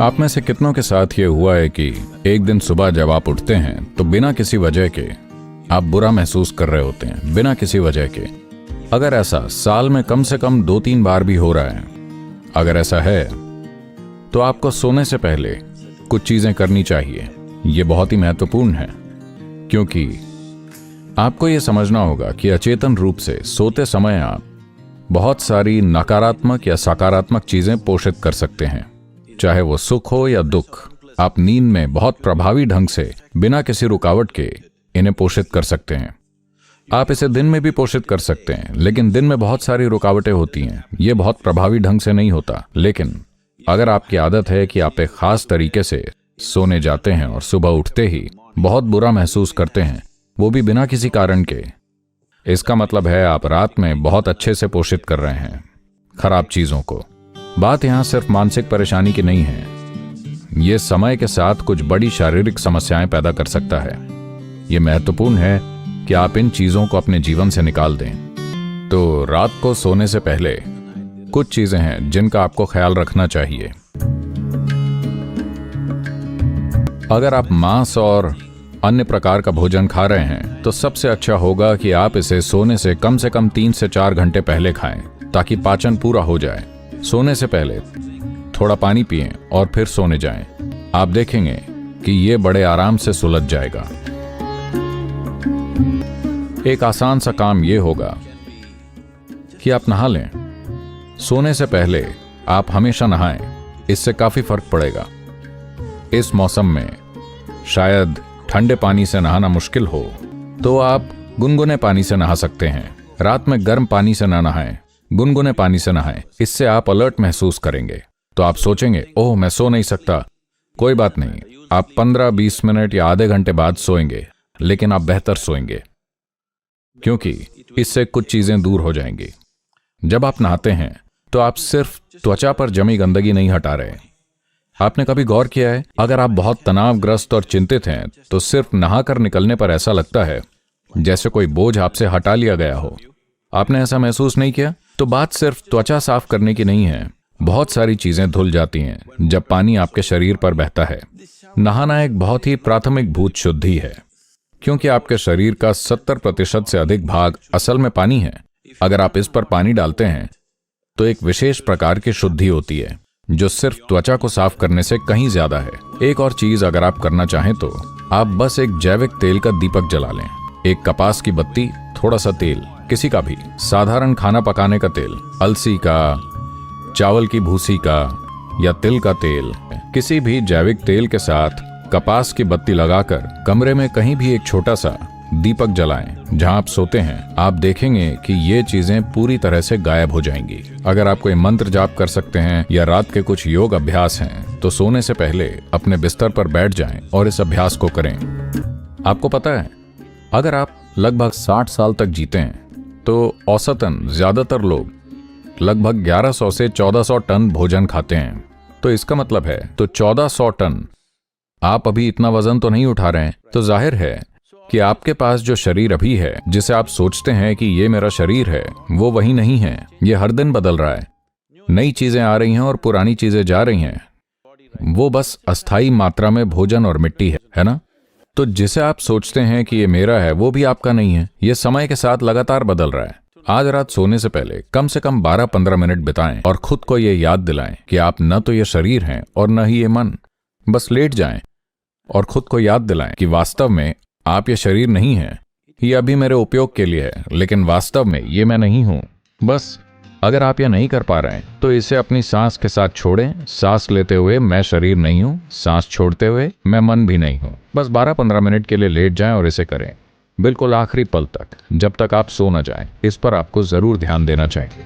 आप में से कितनों के साथ ये हुआ है कि एक दिन सुबह जब आप उठते हैं तो बिना किसी वजह के आप बुरा महसूस कर रहे होते हैं, बिना किसी वजह के। अगर ऐसा साल में कम से कम 2-3 बार भी हो रहा है, अगर ऐसा है तो आपको सोने से पहले कुछ चीजें करनी चाहिए। ये बहुत ही महत्वपूर्ण है, क्योंकि आपको ये समझना होगा कि अचेतन रूप से सोते समय आप बहुत सारी नकारात्मक या सकारात्मक चीजें पोषित कर सकते हैं, चाहे वो सुख हो या दुख। आप नींद में बहुत प्रभावी ढंग से बिना किसी रुकावट के इन्हें पोषित कर सकते हैं। आप इसे दिन में भी पोषित कर सकते हैं, लेकिन दिन में बहुत सारी रुकावटें होती हैं, ये बहुत प्रभावी ढंग से नहीं होता। लेकिन अगर आपकी आदत है कि आप एक खास तरीके से सोने जाते हैं और सुबह उठते ही बहुत बुरा महसूस करते हैं, वो भी बिना किसी कारण के, इसका मतलब है आप रात में बहुत अच्छे से पोषित कर रहे हैं खराब चीजों को। बात यहां सिर्फ मानसिक परेशानी की नहीं है, यह समय के साथ कुछ बड़ी शारीरिक समस्याएं पैदा कर सकता है। यह महत्वपूर्ण है कि आप इन चीजों को अपने जीवन से निकाल दें। तो रात को सोने से पहले कुछ चीजें हैं जिनका आपको ख्याल रखना चाहिए। अगर आप मांस और अन्य प्रकार का भोजन खा रहे हैं तो सबसे अच्छा होगा कि आप इसे सोने से कम 3 से 4 घंटे पहले खाएं, ताकि पाचन पूरा हो जाए। सोने से पहले थोड़ा पानी पिएं और फिर सोने जाएं। आप देखेंगे कि ये बड़े आराम से सुलझ जाएगा। एक आसान सा काम ये होगा कि आप नहा लें। सोने से पहले आप हमेशा नहाएं, इससे काफी फर्क पड़ेगा। इस मौसम में शायद ठंडे पानी से नहाना मुश्किल हो तो आप गुनगुने पानी से नहा सकते हैं। रात में गर्म पानी से ना नहाएं, गुनगुने पानी से नहाएं। इससे आप अलर्ट महसूस करेंगे। तो आप सोचेंगे, ओह मैं सो नहीं सकता। कोई बात नहीं, आप 15-20 मिनट या आधे घंटे बाद सोएंगे, लेकिन आप बेहतर सोएंगे, क्योंकि इससे कुछ चीजें दूर हो जाएंगी। जब आप नहाते हैं तो आप सिर्फ त्वचा पर जमी गंदगी नहीं हटा रहे। आपने कभी गौर किया है, अगर आप बहुत तनावग्रस्त और चिंतित हैं तो सिर्फ नहाकर निकलने पर ऐसा लगता है जैसे कोई बोझ आपसे हटा लिया गया हो। आपने ऐसा महसूस नहीं किया? तो बात सिर्फ त्वचा साफ करने की नहीं है, बहुत सारी चीजें धुल जाती हैं जब पानी आपके शरीर पर बहता है। नहाना एक बहुत ही प्राथमिक भूत शुद्धि है, क्योंकि आपके शरीर का 70% से अधिक भाग असल में पानी है। अगर आप इस पर पानी डालते हैं तो एक विशेष प्रकार की शुद्धि होती है जो सिर्फ त्वचा को साफ करने से कहीं ज्यादा है। एक और चीज अगर आप करना चाहें तो आप बस एक जैविक तेल का दीपक जला लें। एक कपास की बत्ती, थोड़ा सा तेल, किसी का भी साधारण खाना पकाने का तेल, अलसी का, चावल की भूसी का या तिल का तेल, किसी भी जैविक तेल के साथ कपास की बत्ती लगाकर कमरे में कहीं भी एक छोटा सा दीपक जलाएं जहां आप सोते हैं। आप देखेंगे कि ये चीजें पूरी तरह से गायब हो जाएंगी। अगर आप कोई मंत्र जाप कर सकते हैं या रात के कुछ योग अभ्यास हैं तो सोने से पहले अपने बिस्तर पर बैठ जाएं और इस अभ्यास को करें। आपको पता है, अगर आप लगभग 60 साल तक जीते हैं तो औसतन ज्यादातर लोग लगभग 1100 से 1400 टन भोजन खाते हैं। तो इसका मतलब है, तो 1400 टन, आप अभी इतना वजन तो नहीं उठा रहे हैं। तो जाहिर है कि आपके पास जो शरीर अभी है, जिसे आप सोचते हैं कि ये मेरा शरीर है, वो वही नहीं है। ये हर दिन बदल रहा है, नई चीजें आ रही हैं और पुरानी चीजें जा रही हैं। वो बस अस्थाई मात्रा में भोजन और मिट्टी है ना? तो जिसे आप सोचते हैं कि ये मेरा है, वो भी आपका नहीं है। ये समय के साथ लगातार बदल रहा है। आज रात सोने से पहले कम से कम 12-15 मिनट बिताएं और खुद को ये याद दिलाएं कि आप न तो ये शरीर हैं और न ही ये मन। बस लेट जाएं और खुद को याद दिलाएं कि वास्तव में आप ये शरीर नहीं हैं, ये अभी मेरे उपयोग के लिए है, लेकिन वास्तव में ये मैं नहीं हूं। बस अगर आप ये नहीं कर पा रहे हैं तो इसे अपनी सांस के साथ छोड़ें। सांस लेते हुए मैं शरीर नहीं हूं, सांस छोड़ते हुए मैं मन भी नहीं हूं। बस 12-15 मिनट के लिए लेट जाएं और इसे करें, बिल्कुल आखिरी पल तक, जब तक आप सो न जाएं। इस पर आपको जरूर ध्यान देना चाहिए।